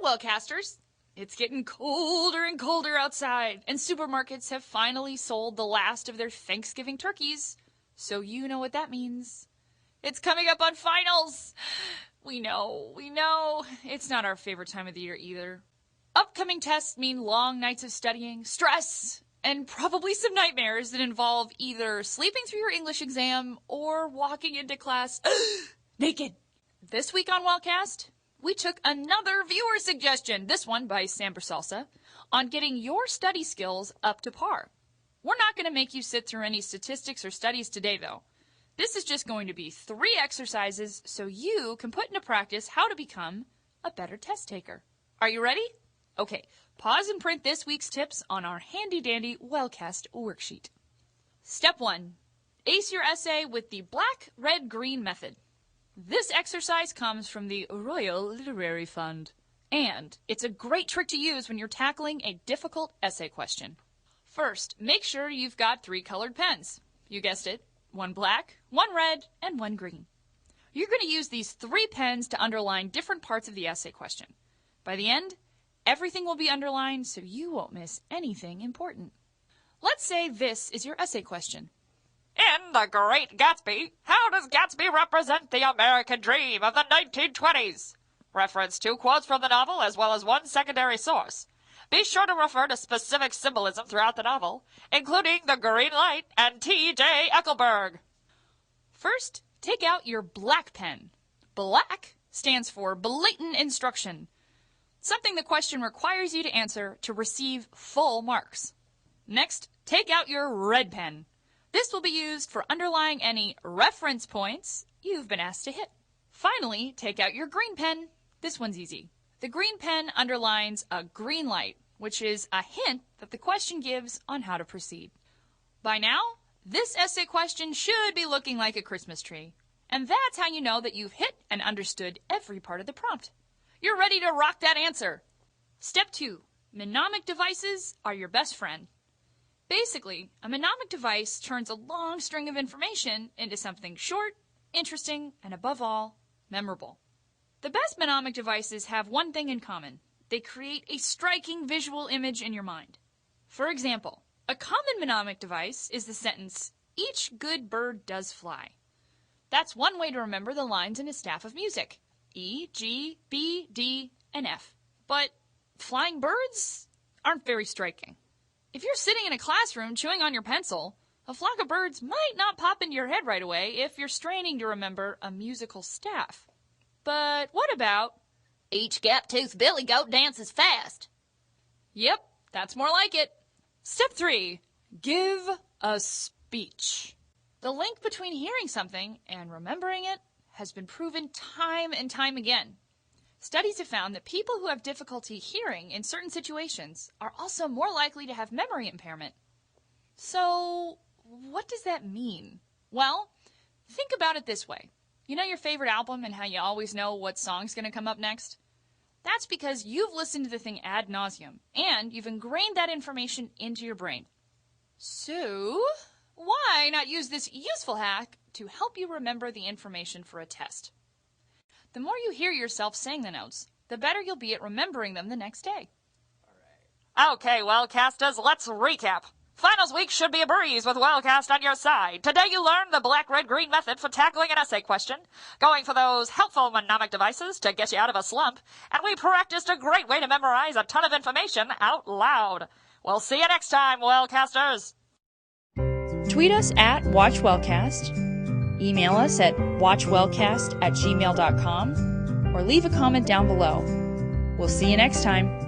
Wellcasters! It's getting colder and colder outside, and supermarkets have finally sold the last of their Thanksgiving turkeys. So you know what that means. It's coming up on finals! We know. It's not our favorite time of the year either. Upcoming tests mean long nights of studying, stress, and probably some nightmares that involve either sleeping through your English exam or walking into class naked. This week on Wellcast, we took another viewer suggestion, this one by Samber Salsa, on getting your study skills up to par. We're not going to make you sit through any statistics or studies today, though. This is just going to be 3 exercises so you can put into practice how to become a better test taker. Are you ready? Okay, pause and print this week's tips on our handy-dandy Wellcast worksheet. Step 1. Ace your essay with the black, red, green method. This exercise comes from the Royal Literary Fund, and it's a great trick to use when you're tackling a difficult essay question. First, make sure you've got 3 colored pens. You guessed it, 1 black, 1 red, and 1 green. You're going to use these 3 pens to underline different parts of the essay question. By the end, everything will be underlined so you won't miss anything important. Let's say this is your essay question. In The Great Gatsby, how does Gatsby represent the American dream of the 1920s? Reference 2 quotes from the novel as well as 1 secondary source. Be sure to refer to specific symbolism throughout the novel, including the green light and T.J. Ecclesburg. First, take out your black pen. Black stands for blatant instruction, something the question requires you to answer to receive full marks. Next, take out your red pen. This will be used for underlying any reference points you've been asked to hit. Finally, take out your green pen. This one's easy. The green pen underlines a green light, which is a hint that the question gives on how to proceed. By now, this essay question should be looking like a Christmas tree. And that's how you know that you've hit and understood every part of the prompt. You're ready to rock that answer. Step 2. Mnemonic devices are your best friend. Basically, a mnemonic device turns a long string of information into something short, interesting, and above all, memorable. The best mnemonic devices have one thing in common. They create a striking visual image in your mind. For example, a common mnemonic device is the sentence, "Each good bird does fly." That's one way to remember the lines in a staff of music. E, G, B, D, and F. But flying birds aren't very striking. If you're sitting in a classroom chewing on your pencil, a flock of birds might not pop into your head right away if you're straining to remember a musical staff. But what about, "Each gap-toothed billy goat dances fast"? Yep, that's more like it. Step 3. Give a speech. The link between hearing something and remembering it has been proven time and time again. Studies have found that people who have difficulty hearing in certain situations are also more likely to have memory impairment. So, what does that mean? Well, think about it this way. You know your favorite album and how you always know what song's going to come up next? That's because you've listened to the thing ad nauseum, and you've ingrained that information into your brain. So, why not use this useful hack to help you remember the information for a test? The more you hear yourself saying the notes, the better you'll be at remembering them the next day. Okay, Wellcasters, let's recap. Finals week should be a breeze with Wellcast on your side. Today you learned the black, red, green method for tackling an essay question, going for those helpful mnemonic devices to get you out of a slump, and we practiced a great way to memorize a ton of information out loud. We'll see you next time, Wellcasters. Tweet us at WatchWellcast, email us at watchwellcast@gmail.com, or leave a comment down below. We'll see you next time.